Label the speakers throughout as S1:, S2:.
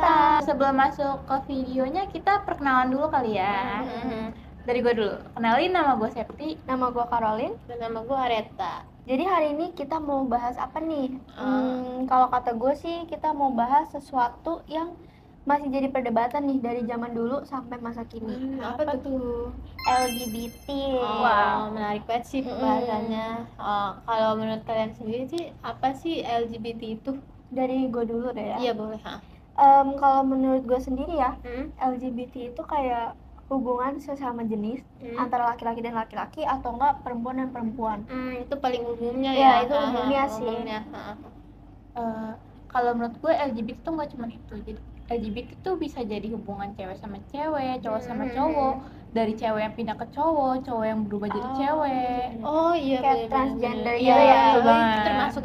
S1: kita. Sebelum masuk ke videonya, kita perkenalan dulu kali ya. Dari gue dulu. Kenalin, nama gue Septi.
S2: Nama gue Caroline.
S3: Dan nama gue Areta.
S2: Jadi hari ini kita mau bahas apa nih? Kalau kata gue sih kita mau bahas sesuatu yang masih jadi perdebatan nih dari zaman dulu sampai masa kini.
S3: Apa tuh?
S2: LGBT.
S3: Wow, menarik banget sih pembahasannya. Kalau menurut kalian sendiri sih, apa sih LGBT itu?
S2: Dari gue dulu deh ya.
S3: Iya boleh.
S2: Kalau menurut gue sendiri ya, LGBT itu kayak hubungan sesama jenis antara laki-laki dan laki-laki atau enggak perempuan dan perempuan.
S3: Itu paling umumnya
S2: Ya,
S3: ya.
S2: itu umumnya sih.
S1: Kalau menurut gue LGBT itu nggak cuma itu. Jadi LGBT itu bisa jadi hubungan cewek sama cewek, cowok sama cowok, dari cewek yang pindah ke cowok yang berubah jadi cewek.
S3: Oh iya,
S2: Kayak transgender
S3: gitu
S2: gitu ya.
S3: Itu
S1: banget.
S3: termasuk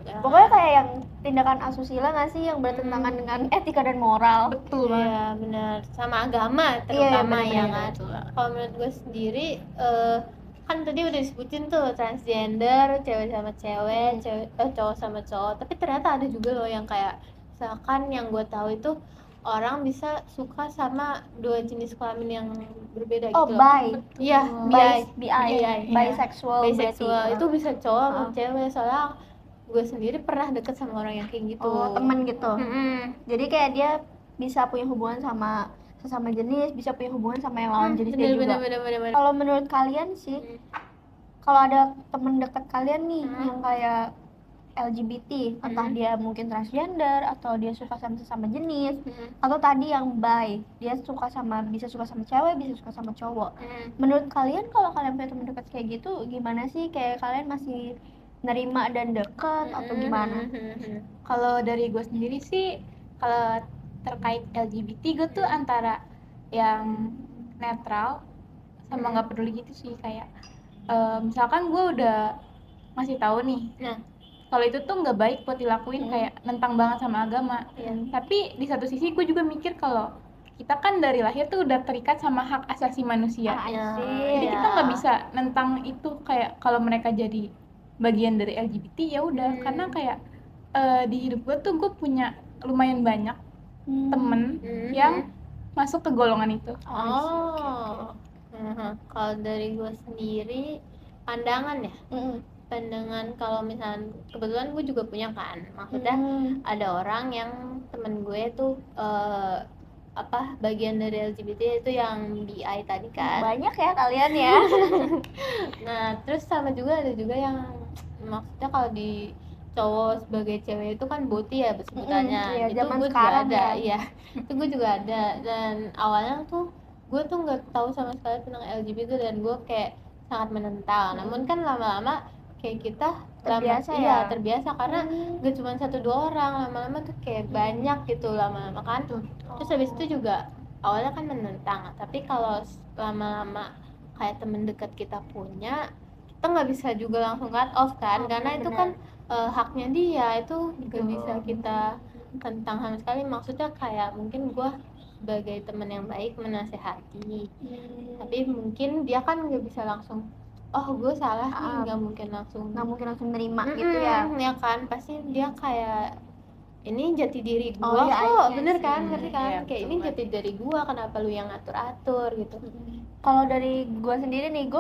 S3: ya.
S2: Pokoknya kayak yang tindakan asusila nggak sih yang bertentangan dengan etika dan moral.
S1: Betul
S3: Iya
S1: banget.
S3: benar, sama agama terutama
S2: benar-benar.
S3: ya kan. Kalau menurut gue sendiri kan tadi udah disebutin tuh transgender, cewek sama cewek, cowok sama cowok. Tapi ternyata ada juga loh yang kayak misalkan yang gue tahu itu orang bisa suka sama dua jenis kelamin yang berbeda
S2: Oh,
S3: gitu loh.
S2: bi.
S3: Iya,
S2: Bisexual.
S3: bisexual
S2: berarti.
S3: itu bisa cowok sama cewek. Soalnya gue sendiri pernah deket sama orang yang kayak gitu.
S2: Oh, temen gitu. Jadi kayak dia bisa punya hubungan sama sesama jenis, bisa punya hubungan sama yang lawan jenis dia juga.
S3: Bener.
S2: Kalau menurut kalian sih, kalau ada temen dekat kalian nih yang kayak LGBT, entah dia mungkin transgender atau dia suka sama sesama jenis, atau tadi yang bi, dia bisa suka sama cewek, bisa suka sama cowok. Menurut kalian kalau kalian punya temen dekat kayak gitu, gimana sih? Kayak kalian masih nerima dan deket atau gimana?
S1: Kalau dari gue sendiri sih, kalau terkait LGBT gue tuh antara yang netral sama nggak peduli gitu sih. Kayak misalkan gue udah masih tahu nih, kalau itu tuh nggak baik buat dilakuin, kayak nentang banget sama agama. Tapi di satu sisi gue juga mikir kalau kita kan dari lahir tuh udah terikat sama hak asasi manusia. Jadi kita nggak bisa nentang itu. Kayak kalau mereka jadi bagian dari LGBT ya udah, karena kayak di hidup gue tuh gue punya lumayan banyak temen yang masuk ke golongan itu.
S3: Kalau dari gue sendiri pandangan ya, pandangan kalau misalnya kebetulan gue juga punya kan, maksudnya ada orang yang temen gue tuh bagian dari LGBT itu yang BI tadi kan.
S2: Banyak ya kalian ya.
S3: Nah terus sama juga ada juga yang maksudnya kalau di cowok sebagai cewek itu kan boti ya sebutannya. Itu gue juga ada ya. Itu gue juga ada, dan awalnya tuh gue tuh nggak tahu sama sekali tentang LGBT dan gue kayak sangat menentang. Namun kan lama-lama kayak kita terbiasa karena gak cuma 1-2 orang, lama-lama tuh kayak banyak gitu lama-lama kan. Terus habis itu juga awalnya kan menentang, tapi kalau lama-lama kayak temen dekat kita punya, kita nggak bisa juga langsung cut off kan, karena itu kan haknya dia, itu nggak bisa kita tentang sama sekali. Maksudnya kayak mungkin gue sebagai teman yang baik menasehati, tapi mungkin dia kan nggak bisa langsung gue salah nih, nggak mungkin langsung
S2: nerima gitu ya.
S3: Ya kan, pasti dia kayak ini jati diri gua kok, bener kan, ngerti kan? Kayak ini jati diri gua, kenapa lu yang atur-atur gitu.
S2: Kalau dari gua sendiri nih,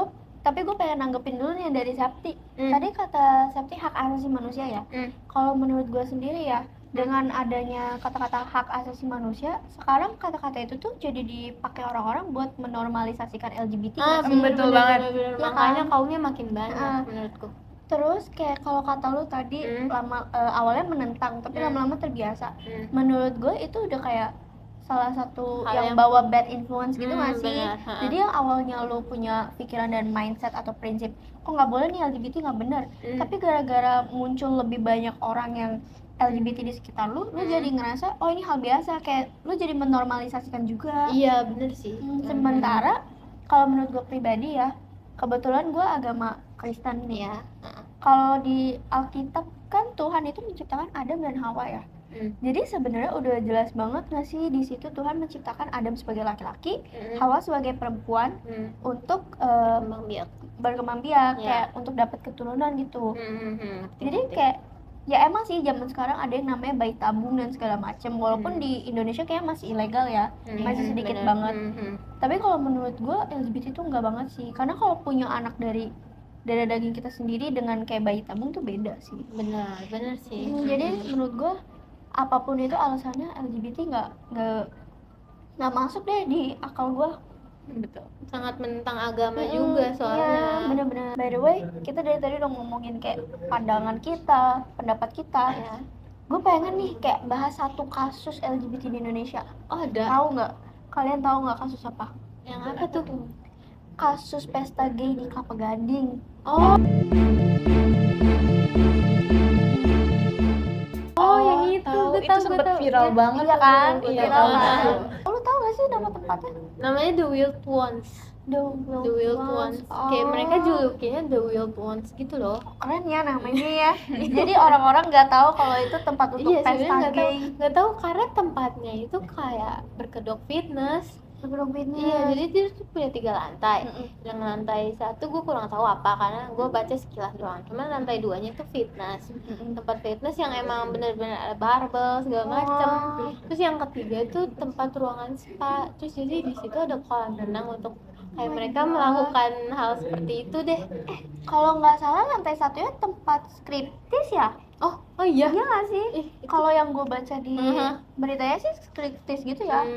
S2: tapi gue pengen nanggepin dulu nih dari Septi. Tadi kata Septi hak asasi manusia ya. Kalau menurut gue sendiri ya, dengan adanya kata-kata hak asasi manusia, sekarang kata-kata itu tuh jadi dipakai orang-orang buat menormalisasikan LGBT.
S1: Betul banget.
S3: Bener. Makanya kaumnya makin banyak menurutku.
S2: Terus kayak kalau kata lu tadi awalnya menentang, tapi lama-lama terbiasa. Menurut gue itu udah kayak salah satu yang bawa bad influence gitu nggak sih? Jadi yang awalnya lo punya pikiran dan mindset atau prinsip kok nggak boleh nih LGBT, nggak benar, tapi gara-gara muncul lebih banyak orang yang LGBT di sekitar lu jadi ngerasa oh ini hal biasa, kayak lu jadi menormalisasikan juga.
S3: Iya bener sih.
S2: Sementara kalau menurut gue pribadi ya, kebetulan gue agama Kristen nih ya. Kalau di Alkitab kan Tuhan itu menciptakan Adam dan Hawa ya. Jadi sebenarnya udah jelas banget nggak sih di situ Tuhan menciptakan Adam sebagai laki-laki, Hawa sebagai perempuan untuk berkembang biak, kayak untuk dapat keturunan gitu. Jadi kayak Ya emang sih zaman sekarang ada yang namanya bayi tabung dan segala macam. Walaupun di Indonesia kayak masih ilegal ya, masih sedikit
S3: bener.
S2: banget. Tapi kalau menurut gue LGBT itu enggak banget sih. Karena kalau punya anak dari darah daging kita sendiri dengan kayak bayi tabung tuh beda sih.
S3: Benar sih.
S2: Jadi menurut gue apapun itu alasannya LGBT nggak masuk deh di akal gue.
S3: Betul. Sangat menentang agama juga soalnya.
S2: Iya, bener-bener. By the way, kita dari tadi udah ngomongin kayak pandangan kita, pendapat kita.
S3: Ya.
S2: Gue pengen nih kayak bahas satu kasus LGBT di Indonesia.
S3: Oh, ada.
S2: Tahu nggak? Kalian tahu nggak kasus apa?
S3: Yang apa tuh?
S2: Kasus pesta gay di Kelapa Gading.
S3: Oh, yang itu.
S1: Tahu,
S3: Gue
S1: itu
S3: tahu,
S1: sempet
S3: gue tahu.
S1: viral banget.
S2: Iya kan?
S1: Iya,
S2: Viral
S1: tahu.
S2: kan? Lu tahu nggak sih nama tempatnya?
S3: Namanya The Wild Ones.
S2: The
S3: The Wild Ones. Kayak mereka julukinnya The Wild Ones gitu loh.
S2: Keren ya namanya ya. Jadi orang-orang nggak tahu kalau itu tempat untuk
S3: Iya,
S2: pesta
S3: sebenarnya
S2: gay.
S3: nggak tahu karena tempatnya itu kayak berkedok fitness.
S2: Sebelum fitness.
S3: Iya, jadi dia tuh punya 3 lantai. Yang lantai 1 gue kurang tahu apa karena gue baca sekilas doang. Cuman lantai 2-nya itu fitness. Tempat fitness yang emang bener-bener ada barbel segala macem. Terus yang ketiga itu tempat ruangan spa. Terus jadi di situ ada kolam renang untuk kayak mereka melakukan hal seperti itu deh.
S2: Kalau nggak salah lantai satunya tempat skriptis ya?
S3: Oh iya.
S2: Iya nggak sih? Kalau yang gue baca di beritanya sih skriptis gitu ya.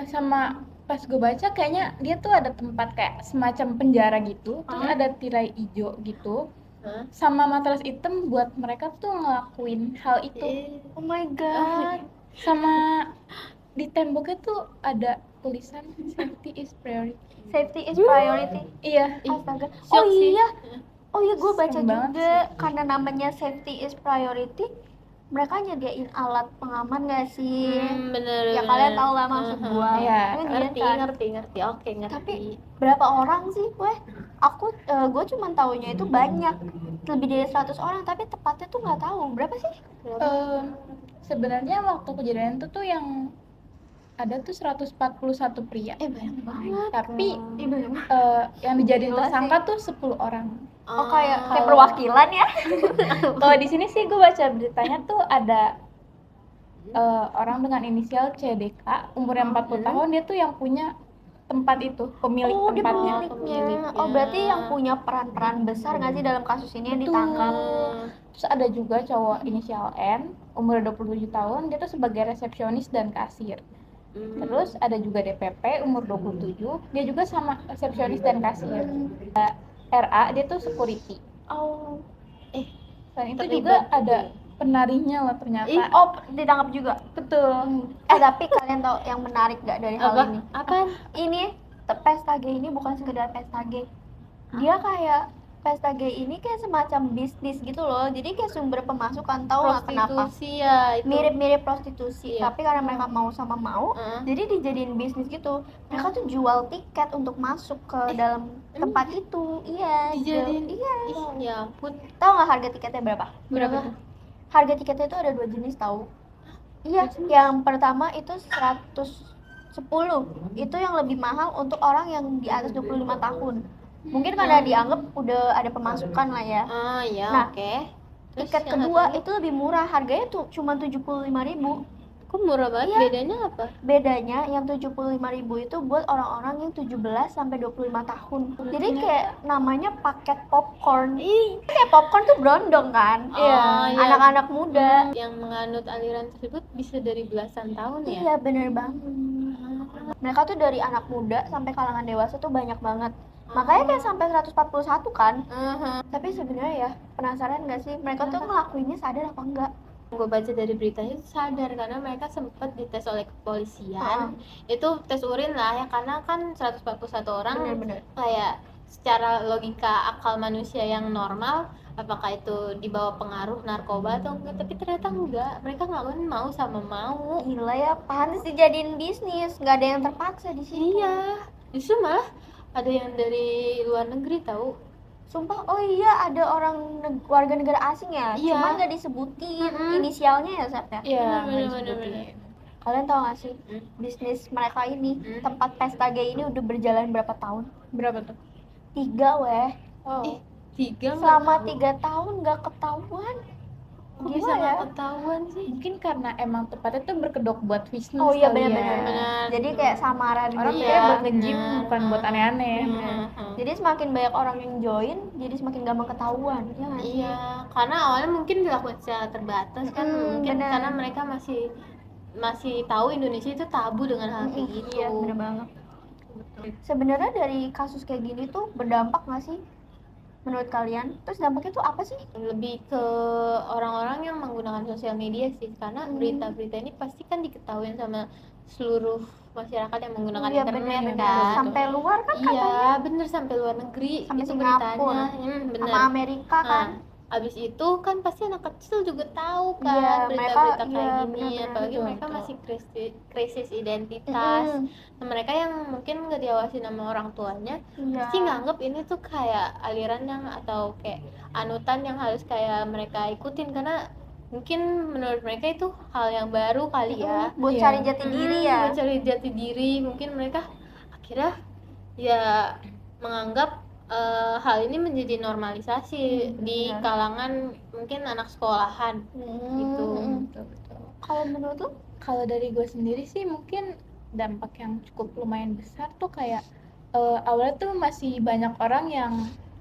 S1: Sama pas gue baca kayaknya dia tuh ada tempat kayak semacam penjara gitu, terus ada tirai hijau gitu, sama matras hitam buat mereka tuh ngelakuin hal itu.
S2: Oh my god.
S1: Sama di temboknya tuh ada tulisan safety is priority.
S2: Safety is priority.
S1: Iya.
S2: Astaga.
S3: Shock sih.
S2: Oh iya gue baca
S1: Serem banget
S2: juga karena namanya safety is priority. Mereka nyediain alat pengaman nggak sih?
S3: Bener.
S2: Ya kalian tahu lah maksud gue.
S1: Iya,
S3: Ngerti. Oke, ngerti.
S2: Tapi berapa orang sih? Gue cuma taunya itu banyak, lebih dari 100 orang. Tapi tepatnya tuh nggak tahu berapa sih?
S1: Sebenarnya waktu kejadian itu tuh yang ada tuh 141 pria.
S2: Banyak banget.
S1: Tapi yang dijadiin tersangka tuh 10 orang.
S2: Oh kayak perwakilan ya?
S1: Kalau di sini sih gue baca beritanya tuh ada orang dengan inisial CDK, umurnya 40 tahun, dia tuh yang punya tempat itu, pemilik tempatnya.
S2: Dia pemiliknya. Oh berarti yang punya peran-peran besar nggak sih dalam kasus ini yang ditangkap?
S1: Terus ada juga cowok inisial N, umur 27 tahun, dia tuh sebagai resepsionis dan kasir. Terus ada juga DPP, umur 27, dia juga sama resepsionis dan kasir. RA, dia tuh security.
S2: Oh.
S1: Selain itu juga ada penarinya loh ternyata.
S2: Ditangkap juga.
S1: Betul.
S2: Tapi kalian tahu yang menarik gak dari hal ini?
S3: Apa?
S2: Ini pesta gay ini bukan sekedar pesta gay. Dia kayak pesta gay ini kayak semacam bisnis gitu loh. Jadi kayak sumber pemasukan, tahu nggak kenapa?
S3: Prostitusi ya itu.
S2: Mirip-mirip prostitusi,
S3: Iya.
S2: tapi karena mereka mau sama mau, jadi dijadiin bisnis gitu. Mereka tuh jual tiket untuk masuk ke dalam tempat itu. Iya.
S3: Dijadiin.
S2: Iya.
S3: Ya ampun.
S2: Tahu nggak harga tiketnya berapa?
S3: Berapa?
S2: Harga tiketnya itu ada 2 jenis tahu. Iya, yang pertama itu 110. Itu yang lebih mahal untuk orang yang di atas 25 tahun. Mungkin karena dianggap udah ada pemasukan lah ya.
S3: Iya,
S2: Nah,
S3: oke. Terus
S2: Tiket
S3: yang
S2: kedua
S3: satunya?
S2: itu lebih murah, harganya tuh cuma 75.000.
S3: Kok murah banget?
S2: Iya.
S3: Bedanya apa?
S2: Bedanya yang 75.000 itu buat orang-orang yang 17 sampai 25 tahun. Jadi kayak namanya paket popcorn. Kayak popcorn tuh berondong kan?
S3: Iya.
S2: Anak-anak muda.
S3: Yang menganut aliran tersebut bisa dari belasan tahun ya?
S2: Iya, bener banget. Mereka tuh dari anak muda sampai kalangan dewasa tuh banyak banget. Makanya kayak sampai 141 kan. Tapi sebenarnya ya, penasaran gak sih mereka tuh ngelakuinnya sadar apa enggak?
S3: Gue baca dari beritanya itu sadar karena mereka sempat dites oleh kepolisian. Itu tes urin lah ya, karena kan 141 orang
S2: Bener-bener.
S3: kayak secara logika akal manusia yang normal, apakah itu di bawah pengaruh narkoba atau enggak, tapi ternyata enggak. Mereka ngelakuin mau sama mau.
S2: Gila ya, pantes dijadiin bisnis, nggak ada yang terpaksa di sini.
S3: Iya, justru malah ada yang dari luar negeri tahu.
S2: Sumpah, oh iya ada orang warga negara asing ya,
S3: Iya.
S2: cuma nggak disebutin inisialnya ya Sat ya.
S1: Iya,
S3: Bener.
S2: Kalian tahu nggak sih bisnis mereka ini, tempat pesta gay ini udah berjalan berapa tahun?
S1: Berapa tuh?
S2: 3 weh.
S1: Oh.
S3: 3
S2: Selama 3 tahun nggak ketahuan.
S3: Kok bisa
S2: Gimana ya?
S3: nggak ketahuan sih?
S1: Mungkin karena emang tempatnya tuh berkedok buat fitness
S2: Oh iya
S1: kali ya.
S2: benar-benar.
S3: Benar.
S2: Jadi kayak samaran
S1: Orang
S2: gitu
S1: pikirnya
S2: ya.
S1: buat nge-gym bukan buat aneh-aneh.
S2: Benar-benar. Jadi semakin banyak orang yang join, jadi semakin gampang ketahuan, ya nggak sih?
S3: Iya, karena awalnya mungkin dilakukan secara terbatas kan, mungkin
S2: benar.
S3: karena mereka masih tahu Indonesia itu tabu dengan hal kayak gitu.
S2: Iya, bener banget. Sebenarnya dari kasus kayak gini tuh berdampak nggak sih menurut kalian? Terus dampaknya tuh apa sih?
S3: Lebih ke orang-orang yang menggunakan sosial media sih, karena berita-berita ini pasti kan diketahui sama seluruh masyarakat yang menggunakan
S2: Iya,
S3: internet
S2: bener.
S3: kan.
S2: Sampai luar kan
S3: Iya,
S2: katanya.
S3: bener, sampai luar negeri
S2: Sampai
S3: itu
S2: Singapura.
S3: beritanya. Bener.
S2: Sama Amerika kan.
S3: Abis itu kan pasti anak kecil juga tahu kan
S2: Iya,
S3: berita-berita
S2: mereka-
S3: kayak
S2: iya,
S3: gini,
S2: benar-benar.
S3: apalagi
S1: Betul,
S3: mereka
S1: betul.
S3: masih krisis identitas. Nah, mereka yang mungkin nggak diawasi sama orang tuanya
S2: Iya.
S3: pasti nganggep ini tuh kayak aliran yang atau kayak anutan yang harus kayak mereka ikutin, karena mungkin menurut mereka itu hal yang baru kali ya.
S2: Buat
S1: Iya.
S2: cari jati diri ya.
S3: Buat cari jati diri, mungkin mereka akhirnya ya menganggap hal ini menjadi normalisasi di
S2: benar.
S3: kalangan mungkin anak sekolahan gitu.
S1: Betul, betul.
S2: Kalau menurut lu?
S1: Kalau dari gue sendiri sih mungkin dampak yang cukup lumayan besar tuh kayak awalnya tuh masih banyak orang yang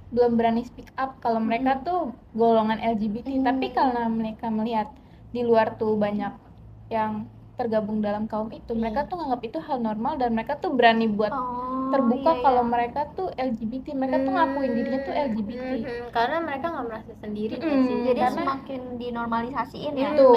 S1: belum berani speak up kalau mereka tuh golongan LGBT, tapi karena mereka melihat di luar tuh banyak yang tergabung dalam kaum itu, mereka tuh nganggap itu hal normal dan mereka tuh berani buat terbuka
S2: iya,
S1: kalau
S2: iya.
S1: mereka tuh LGBT, mereka tuh ngakuin dirinya tuh LGBT.
S3: Karena mereka nggak merasa sendiri nggak
S1: Mm-mm.
S3: sih.
S2: Jadi
S1: Karena-
S2: semakin dinormalisasiin ya.
S1: Betul.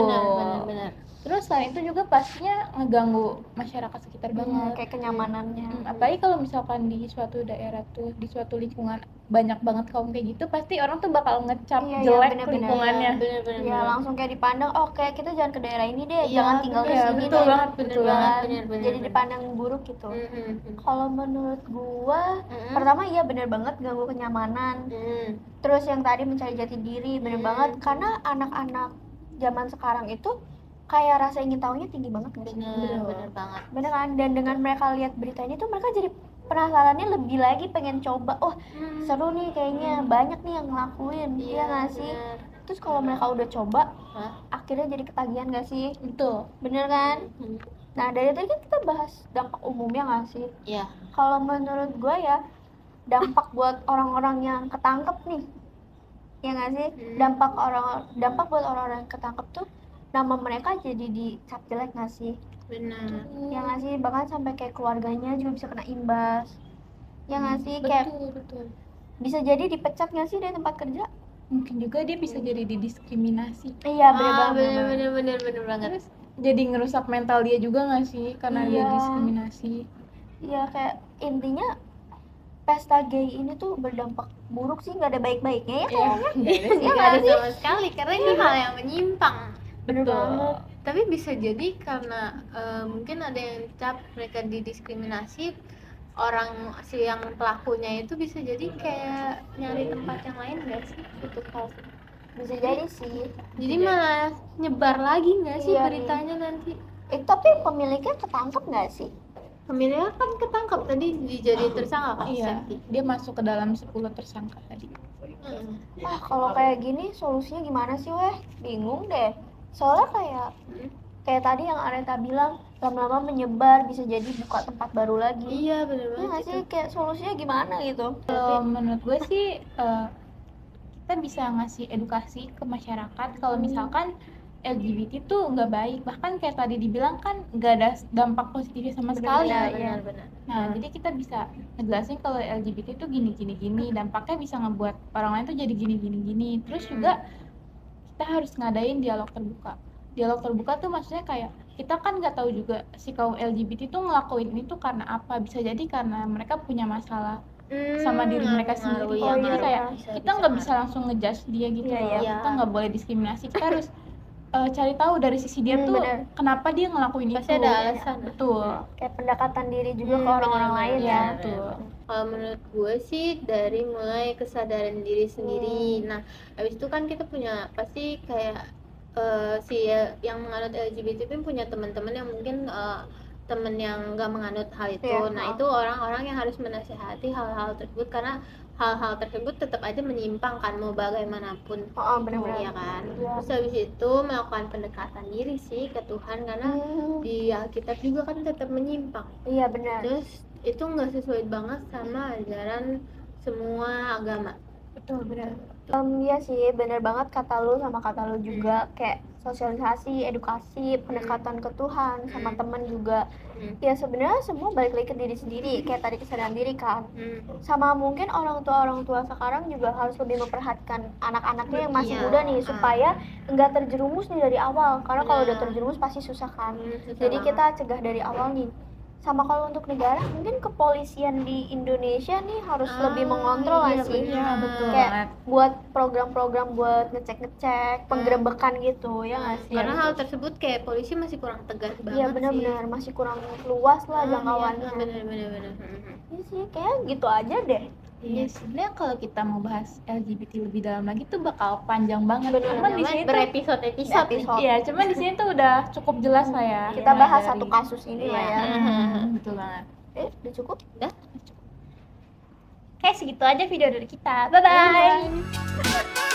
S3: Benar.
S1: Terus selain itu juga pastinya ngeganggu masyarakat sekitar banget.
S2: Kayak kenyamanannya.
S1: Apalagi kalau misalkan di suatu daerah tuh, di suatu lingkungan banyak banget kaum kayak gitu, pasti orang tuh bakal ngecap
S2: Iya,
S1: jelek
S2: bener-bener.
S1: lingkungannya.
S3: Benar-benar.
S2: Ya langsung kayak dipandang, oh kayak kita jangan ke daerah ini deh,
S3: Iya,
S2: jangan tinggal di
S1: Iya,
S2: sini
S1: betul
S2: deh.
S1: banget, betul banget.
S3: Benar.
S2: Jadi dipandang buruk gitu. Kalau menurut gua, pertama iya bener banget ganggu kenyamanan. Terus yang tadi mencari jati diri bener banget, karena anak-anak zaman sekarang itu kayak rasa ingin tahunya tinggi banget nggak sih?
S3: Benar banget.
S2: Bener kan? Dan dengan mereka lihat berita ini tuh mereka jadi penasarannya lebih lagi, pengen coba. Oh seru nih kayaknya, banyak nih yang ngelakuin. Iya nggak sih?
S3: benar.
S2: Terus kalau mereka udah coba,
S3: Hah?
S2: akhirnya jadi ketagihan nggak sih?
S1: Betul.
S2: Bener kan? Nah dari tadi kan kita bahas dampak umumnya nggak sih?
S3: Iya.
S2: Kalau menurut gue ya, dampak buat orang-orang yang ketangkep nih, ya nggak sih? Dampak buat orang-orang yang ketangkep tuh, nama mereka jadi dicap jelek nggak sih?
S3: Benar.
S2: Ya nggak sih? Bahkan sampai kayak keluarganya juga bisa kena imbas. Ya nggak sih? Kayak
S1: Betul.
S2: bisa jadi dipecat nggak sih dari tempat kerja?
S1: Mungkin juga dia bisa jadi didiskriminasi.
S2: Iya bener banget.
S3: Benar banget.
S1: Terus jadi ngerusak mental dia juga nggak sih karena dia
S2: Iya.
S1: diskriminasi.
S2: Iya kayak intinya pesta gay ini tuh berdampak buruk sih, nggak ada baik-baiknya ya kayaknya.
S3: Iya, nggak ada sama sekali karena ini hal yang menyimpang.
S2: Bener banget.
S3: Tapi bisa jadi karena mungkin ada yang dicap mereka didiskriminasi, orang si yang pelakunya itu bisa jadi kayak nyari tempat yang lain nggak sih untuk hal
S2: Bisa jadi sih.
S3: jadi malah nyebar lagi nggak sih
S2: Iya,
S3: beritanya nanti.
S2: Tapi pemiliknya ketangkep nggak sih?
S3: Pemiliknya kan ketangkap tadi dijadiin tersangka kan.
S1: Iya, dia masuk ke dalam 10 tersangka tadi.
S2: Kalau kayak gini solusinya gimana sih weh? Bingung deh. Soalnya kayak tadi yang Areta bilang, lama-lama menyebar, bisa jadi buka tempat baru lagi.
S3: Iya benar
S2: Ya
S3: banget
S2: nggak sih? Kayak solusinya gimana gitu?
S1: Kalau menurut gue sih kita bisa ngasih edukasi ke masyarakat kalau misalkan LGBT tuh nggak baik, bahkan kayak tadi dibilang kan nggak ada dampak positifnya sama sekali.
S3: benar.
S1: Nah jadi kita bisa ngejelasin kalau LGBT tuh gini, dampaknya bisa ngebuat orang lain tuh jadi gini. Terus juga kita harus ngadain dialog terbuka. Dialog terbuka tuh maksudnya kayak kita kan nggak tahu juga si kaum LGBT tuh ngelakuin ini tuh karena apa, bisa jadi karena mereka punya masalah sama diri mereka sendiri.
S3: Iya,
S1: Jadi kayak
S3: bisa,
S1: kita nggak bisa langsung ngejudge dia gitu
S2: Iya,
S1: loh.
S2: iya.
S1: Kita nggak boleh diskriminasi, kita harus cari tahu dari sisi dia tuh
S2: bener.
S1: kenapa dia ngelakuin
S3: Pasti
S1: itu.
S3: ada alasan.
S1: Betul.
S2: Kayak pendekatan diri juga ke orang-orang lain
S1: Iya,
S2: ya.
S1: betul.
S3: Kalau menurut gue sih dari mulai kesadaran diri sendiri. Nah, habis itu kan kita punya pasti kayak yang menganut LGBT pun punya teman-teman yang mungkin temen yang nggak menganut hal itu.
S2: Iya,
S3: Nah itu orang-orang yang harus menasihati hal-hal tersebut, karena hal-hal tersebut tetap aja menyimpang kan, mau bagaimanapun.
S2: benar-benar.
S3: Ya kan.
S2: Iya.
S3: Terus habis itu melakukan pendekatan diri sih ke Tuhan, karena di Alkitab juga kan tetap menyimpang.
S2: Iya benar.
S3: Terus itu nggak sesuai banget sama ajaran semua agama.
S1: Betul, benar.
S2: Iya sih, bener banget kata lu sama kata lu juga, kayak sosialisasi, edukasi, pendekatan ke Tuhan sama teman juga. Ya sebenarnya semua balik lagi ke diri sendiri, kayak tadi kesadaran diri kan. Sama mungkin orang tua sekarang juga harus lebih memperhatikan anak-anaknya yang masih muda nih, supaya nggak terjerumus nih dari awal, karena kalau udah terjerumus pasti susah kan. Jadi kita cegah dari awal nih. Sama kalau untuk negara, mungkin kepolisian di Indonesia nih harus lebih mengontrol
S3: iya,
S2: sih.
S1: Iya, betul
S2: Kayak
S1: banget.
S2: buat program-program buat ngecek-ngecek, penggerebekan gitu, ya nggak sih?
S3: Karena hal tersebut kayak polisi masih kurang tegas banget.
S2: Iya benar-benar masih kurang luas lah jangkauannya.
S3: Bener.
S2: Iya sih, kayak gitu aja deh.
S1: Iya, sebenarnya kalau kita mau bahas LGBT lebih dalam lagi tuh bakal panjang banget.
S2: Bener,
S1: Cuman di sini tuh
S3: berepisode-episode.
S1: iya, cuman di sini tuh udah cukup jelas lah ya.
S2: Kita
S1: Mulai
S2: bahas
S1: dari-
S2: satu kasus ini lah ya.
S1: Betul banget.
S2: Udah cukup?
S3: Udah.
S1: Oke, segitu aja video dari kita. Bye bye.